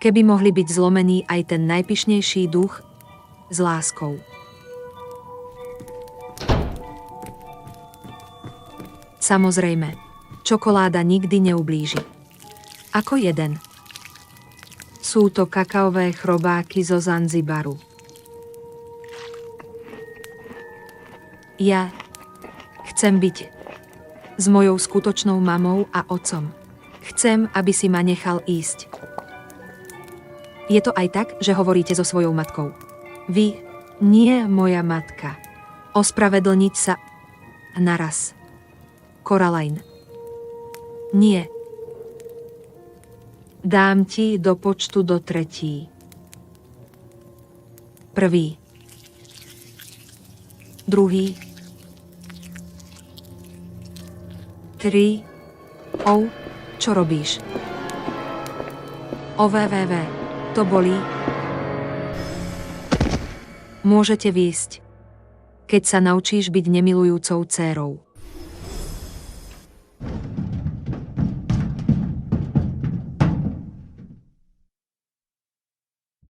Keby mohli byť zlomení aj ten najpyšnejší duch s láskou. Samozrejme, čokoláda nikdy neublíži. Ako jeden. Sú to kakaové chrobáky zo Zanzibaru. Ja chcem byť s mojou skutočnou mamou a otcom. Chcem, aby si ma nechal ísť. Je to aj tak, že hovoríte so svojou matkou. Vy, nie moja matka. Ospravedlniť sa naraz. Coraline. Nie. Dám ti do počtu do 3. 1. 2. Tri. Čo robíš? To bolí. Môžete výjsť, keď sa naučíš byť nemilujúcou dcérou.